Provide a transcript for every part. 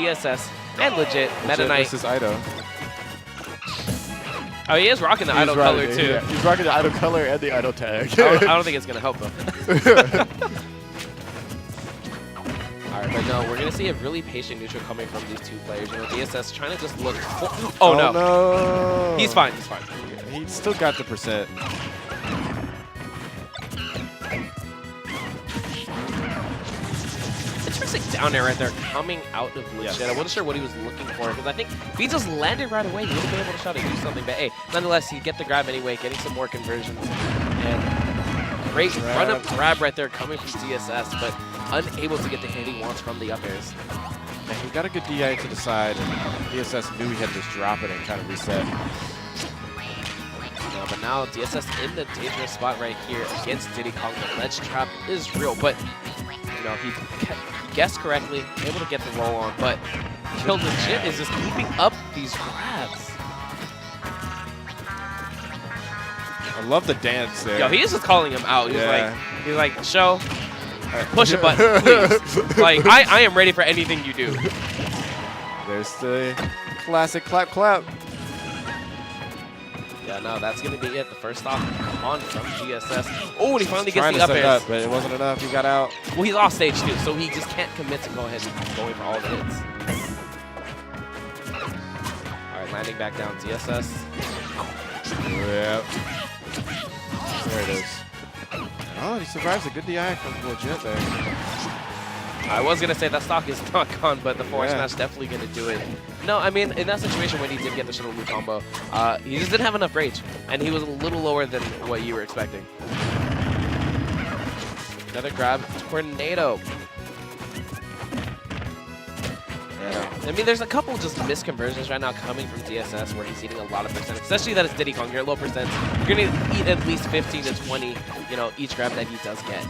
DSS and Legit. Meta Knight. This is Ido. Oh, he is rocking the Idol color, too. Yeah, he's rocking the Idol color and the Idol tag. I don't think it's going to help, though. All right, but no, we're going to see a really patient neutral coming from these two players. You know, DSS trying to just look for... Oh, no. No. He's fine. He's fine. He still got the percent. Interesting down air right there coming out of Legit. I wasn't sure what he was looking for because I think if he just landed right away, he would have been able to try to do something. But hey, nonetheless, he get the grab anyway, getting some more conversions. And great run-up grab right there coming from DSS, but unable to get the hit he wants from the up airs. Man, he got a good DI to the side, and DSS knew he had to just drop it and kind of reset. But now DSS in the dangerous spot right here against Diddy Kong. The ledge trap is real, but you know, he guessed correctly, able to get the roll on, but Kill Legit is just keeping up these grabs. I love the dance there. Yo, he is just calling him out. He's like, Show, push a button, please. Like, I am ready for anything you do. There's the classic clap clap. Yeah, no, that's going to be it. The first stop on from DSS. Oh, and he finally gets the up airs. Up, but it wasn't enough. He got out. Well, he's off stage, too, so he just can't commit to go ahead and going for all the hits. All right, landing back down. DSS. Yep. There it is. Oh, he survives a good DI from Legit there. I was going to say that stock is not gone, but the forward smash definitely going to do it. No, I mean, in that situation when he did get the shuttle loop combo, he just didn't have enough rage, and he was a little lower than what you were expecting. Another grab, tornado. Yeah. I mean, there's a couple just misconversions right now coming from DSS where he's eating a lot of percent, especially that it's Diddy Kong. You're at low percent. You're going to eat at least 15 to 20, you know, each grab that he does get.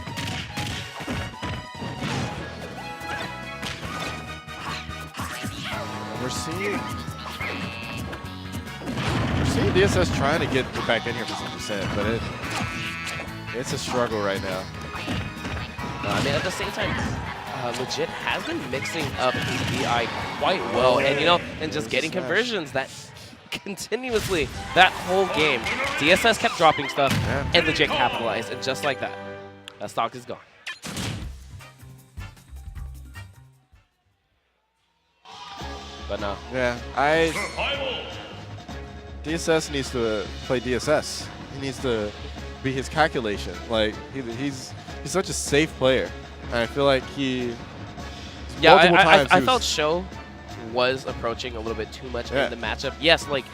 We're seeing DSS trying to get back in here for some percent, but it's a struggle right now. I mean, at the same time, Legit has been mixing up his DI quite well, and you know, and just getting conversions that continuously that whole game. DSS kept dropping stuff, and Legit capitalized, and just like that, that stock is gone. But no. Yeah, DSS needs to play DSS. He needs to be his calculation. Like he's such a safe player, and I feel like he. Yeah, I felt Show was approaching a little bit too much in the matchup. Yes, like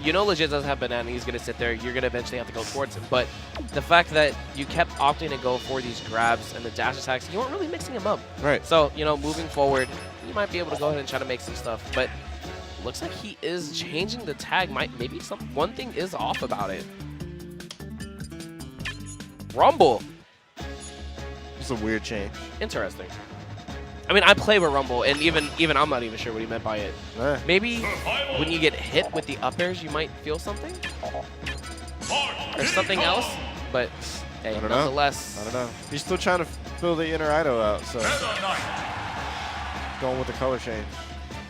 you know, Legit doesn't have banana. He's gonna sit there. You're gonna eventually have to go towards him. But the fact that you kept opting to go for these grabs and the dash attacks, you weren't really mixing them up. Right. So you know, moving forward, you might be able to go ahead and try to make some stuff, but looks like he is changing the tag. Maybe one thing is off about it. Rumble. It's a weird change. Interesting. I mean, I play with Rumble, and even I'm not even sure what he meant by it. Maybe when you get hit with the up airs, you might feel something, or something else. But hey, nonetheless, I don't know. He's still trying to fill the inner Ido out, so going with the color change.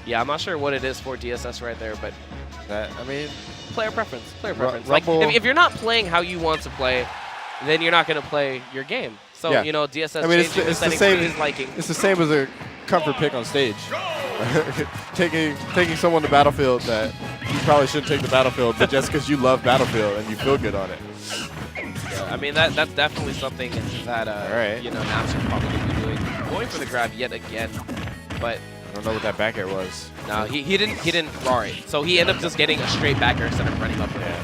Yeah, I'm not sure what it is for DSS right there, but I mean, player preference. Player preference. Like if you're not playing how you want to play, then you're not going to play your game. So you know, DSS. I mean, it's the same. His liking. It's the same as a comfort pick on stage. taking someone to Battlefield that you probably shouldn't take the Battlefield, but just because you love Battlefield and you feel good on it. Yeah, I mean that's definitely something that you know, Ness are probably going to be doing. Going for the grab yet again, but. I don't know what that back air was. No, he didn't raw it. So he ended up just getting a straight back air instead of running up with it.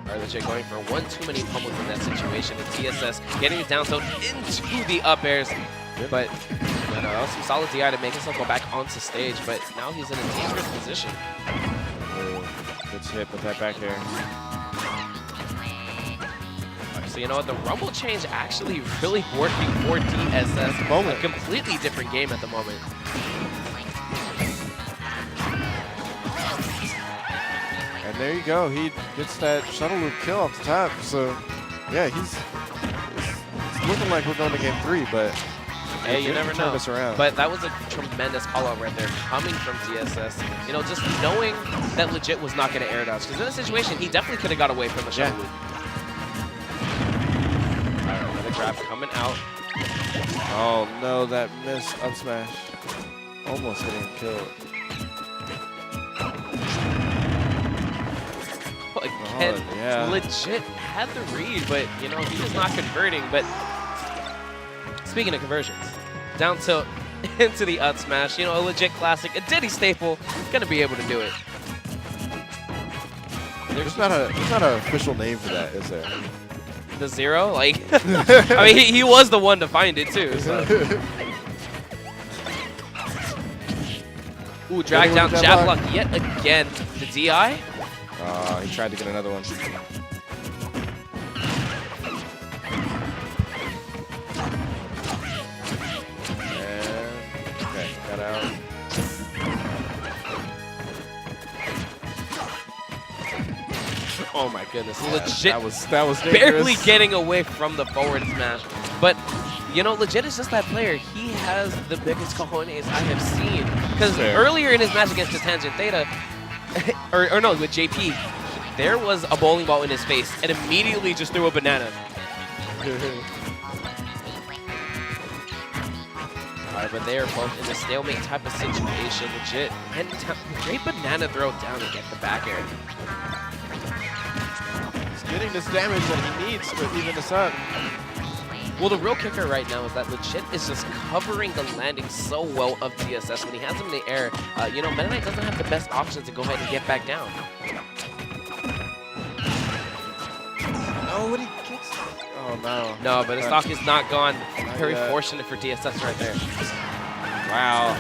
Alright, Legit going for one too many pummels in that situation. And TSS getting his down tilt into the up airs. But you know, that was some solid DI to make himself go back onto stage, but now he's in a dangerous position. Good hit with that back air. So you know what, the Rumble change actually really working for DSS. A completely different game at the moment. And there you go. He gets that shuttle loop kill off the top. So yeah, his looking like we're going to game 3, but hey, you never know. Us around. But that was a tremendous call out right there, coming from DSS. You know, just knowing that legit was not going to air dodge, because in this situation, he definitely could have got away from the shuttle loop. All right, another grab coming out. Oh no, that missed up smash. Almost getting killed. Again, legit had the read, but you know, he was not converting. But speaking of conversions, down tilt into the up smash, you know, a legit classic, a Diddy staple, gonna be able to do it. There's not an official name for that, is there? The zero, like, I mean, he was the one to find it too. So. Ooh, drag down jab block yet again. The DI. He tried to get another one. And, okay, got out. Oh my goodness, Yeah, legit. That was dangerous. Barely getting away from the forward smash. But, you know, legit is just that player. He has the biggest cojones I have seen. Because earlier in his match against the Tangent Theta, or no, with JP, there was a bowling ball in his face and immediately just threw a banana. Alright, but they are both in a stalemate type of situation, legit. And great banana throw down to get the back air. He's getting this damage that he needs to even this up. Well, the real kicker right now is that legit is just covering the landing so well of DSS. When he has him in the air, you know, Meta Knight doesn't have the best option to go ahead and get back down. Oh, what he kicks? Oh, no. No, but his stock is not gone. Very yet. fortunate for DSS right there. Wow.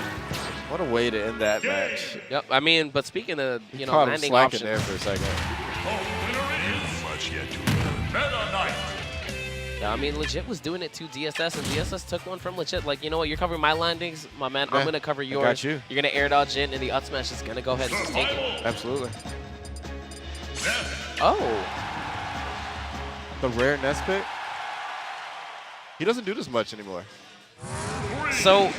What a way to end that match. Yep, I mean, but speaking of, you know, Caught him landing slacking options. there for a second. Much yet to learn. Meta Knight. Yeah, I mean, legit was doing it to DSS, and DSS took one from legit. Like, you know what, you're covering my landings, my man, I'm going to cover yours. Got you. You're going to air dodge in, and the up smash is going to go ahead and just take it. Absolutely. Oh. The rare Ness pick? He doesn't do this much anymore. So,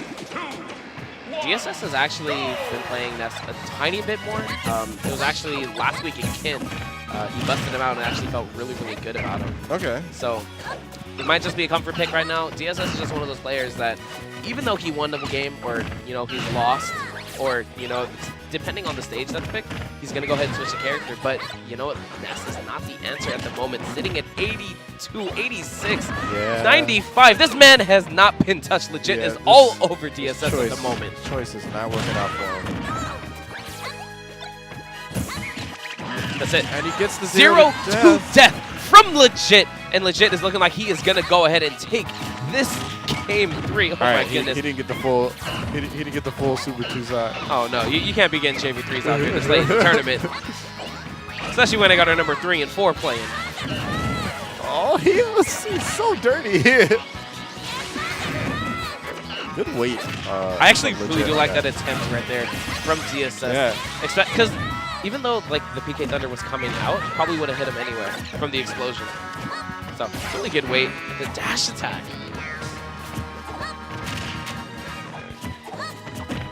DSS has actually been playing Ness a tiny bit more. It was actually last week in Kin. He busted him out and actually felt really, really good about him. Okay. So, it might just be a comfort pick right now. DSS is just one of those players that, even though he won the game, or, you know, he's lost, or, you know, depending on the stage that's picked, he's going to go ahead and switch the character. But, you know what, Ness is not the answer at the moment. Sitting at 82, 86, 95. This man has not been touched. Legit is all over DSS at the moment. Choice is not working out for him. That's it. And he gets the 0 to death from Legit. And Legit is looking like he is going to go ahead and take this game 3. Oh my goodness. He didn't get the full. He didn't get the full Super 2 side. Oh no, you can't be getting JV3s out here this late in the tournament. Especially when I got our number 3 and 4 playing. Oh, he's so dirty. Good weight. I actually really do like that attempt right there from DSS. Yeah. Because even though like the PK Thunder was coming out, probably would have hit him anyway from the explosion. So really good weight. The dash attack.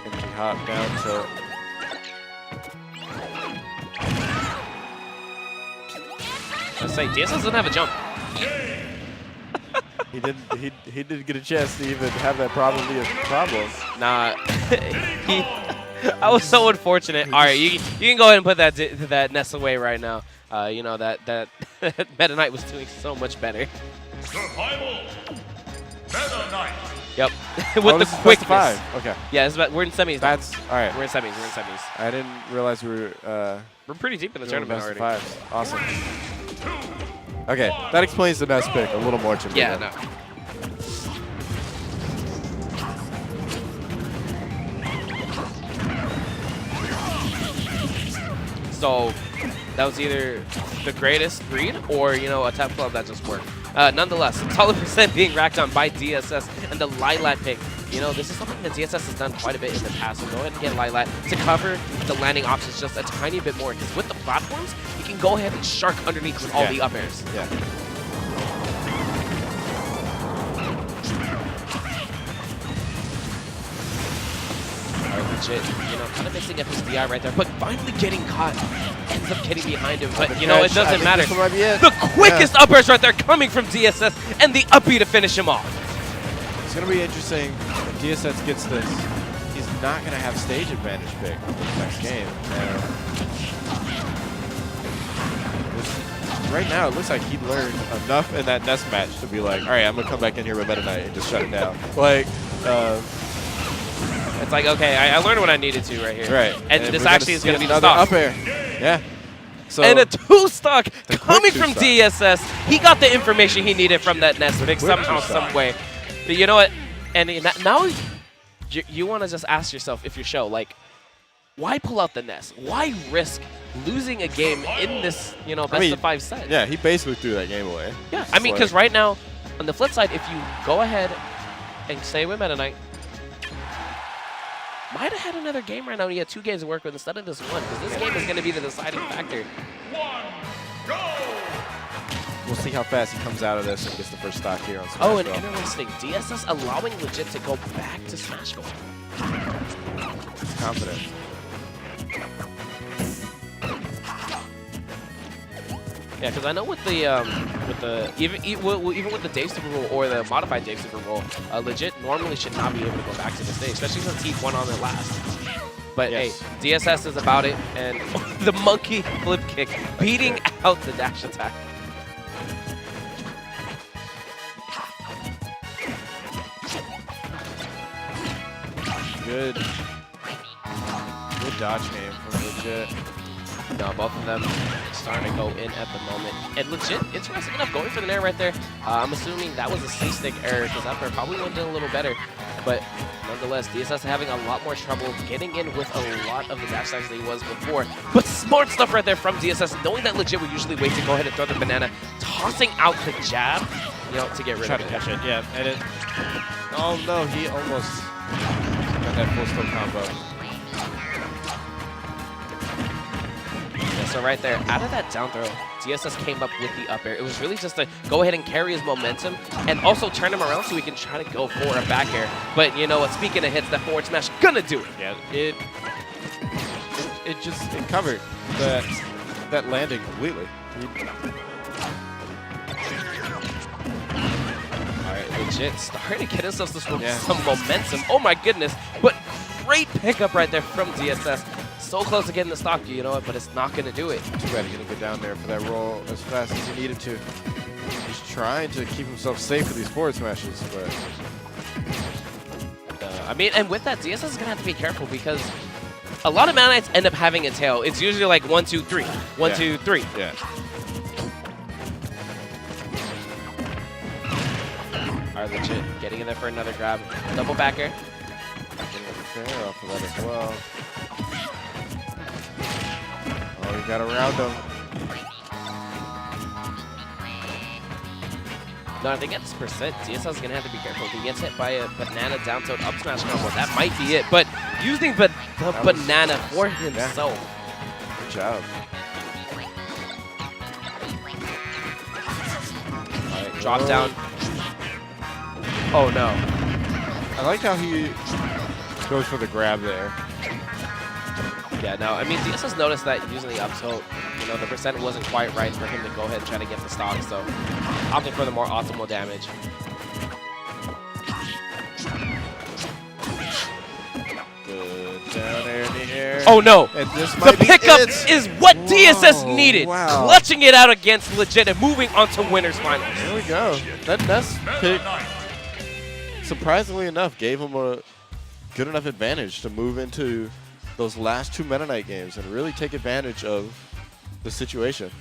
Empty hop down to. I say DSS doesn't have a jump. He didn't get a chance to even have that problem be a problem. Nah, I was so unfortunate. All right, you can go ahead and put that Ness away right now. You know that Meta Knight was doing so much better. Survival. Meta Knight. Yep, with the quickness. 5. Okay. Yeah, we're in semis. That's all right. We're in semis. We're in semis. I didn't realize we were. We're pretty deep in the tournament already. Fives. Awesome. Okay, that explains the Ness pick a little more to me. Yeah, no. So that was either the greatest read or, you know, a tap club that just worked. Nonetheless, solid percent being racked on by DSS, and the Lilat pick. You know, this is something that DSS has done quite a bit in the past, so go ahead and get Lilat to cover the landing options just a tiny bit more, because with the platforms, you can go ahead and shark underneath with all the up airs. Yeah. Legit, you know, kind of mixing up his DI right there, but finally getting caught. Ends up getting behind him, but you know, it doesn't matter. The quickest up airs right there coming from DSS, and the uppie to finish him off. It's going to be interesting if DSS gets this. He's not going to have stage advantage pick next game. Right now, it looks like he learned enough in that Ness match to be like, all right, I'm going to come back in here with Meta Knight and just shut it down. Like, it's like, okay, I learned what I needed to right here. Right. And this actually is going to be the another stock. up air. Yeah. So And a two-stock coming quick from two-stock. DSS. He got the information he needed from that Ness pick somehow, some way. But you know what? And now you want to just ask yourself, if you're Show, like, why pull out the Ness? Why risk losing a game in this, you know, best of 5 set? Yeah, he basically threw that game away. Yeah, I mean, because right now, on the flip side, if you go ahead and stay with Meta Knight, might have had another game right now. He had 2 games to work with instead of this one, because this game is going to be the deciding factor. 1, go! We'll see how fast he comes out of this and gets the first stock here on Smash. Oh, and everyone's saying DSS allowing Legit to go back to Smashville. He's confident. Yeah, because I know with the even with the Dave Super rule or the modified Dave Super rule, Legit normally should not be able to go back to the stage, especially since he won on it last. But yes. Hey, DSS is about it, and the monkey flip kick beating out the dash attack. Good dodge game from Legit. No, both of them starting to go in at the moment. And Legit, interesting enough, going for the nair right there. I'm assuming that was a C-stick error, because that probably would have done a little better. But nonetheless, DSS having a lot more trouble getting in with a lot of the dash attacks than he was before. But smart stuff right there from DSS, knowing that Legit would usually wait to go ahead and throw the banana, tossing out the jab, you know, to get rid of it. Try to catch it, yeah. And it. Oh no, he almost got that full stone combo. So right there, out of that down throw, DSS came up with the up air. It was really just to go ahead and carry his momentum and also turn him around so he can try to go for a back air. But you know what, speaking of hits, that forward smash gonna do it. Yeah, it covered that landing completely. Alright, Legit starting to get himself some momentum. Oh my goodness, but great pickup right there from DSS. So close to getting the stock, you know what, but it's not going to do it. Too bad he didn't get down there for that roll as fast as he needed to. He's trying to keep himself safe with these forward smashes, but... I mean, and with that, DSS is going to have to be careful because a lot of Meta Knights end up having a tail. It's usually like 1, 2, 3. 1, 2, 3. Yeah. Alright, Legit getting in there for another grab. Double backer. Getting a fair off of that as well. Oh, he got around him. No, I think at this percent, DSS is going to have to be careful. If he gets hit by a banana down tilt up smash combo, that might be it. But using the banana for himself. Good job. Alright, drop down. Oh no. I like how he goes for the grab there. Yeah, no, I mean, DSS noticed that using the up tilt, you know, the percent wasn't quite right for him to go ahead and try to get the stock, so opting for the more optimal damage. Good down air in the air. Oh no! And this The might be pickup it. is what DSS needed! Wow. Clutching it out against Legit and moving on to winners finals. There we go. That Ness pick, surprisingly enough, gave him a good enough advantage to move into those last 2 Meta Knight games and really take advantage of the situation.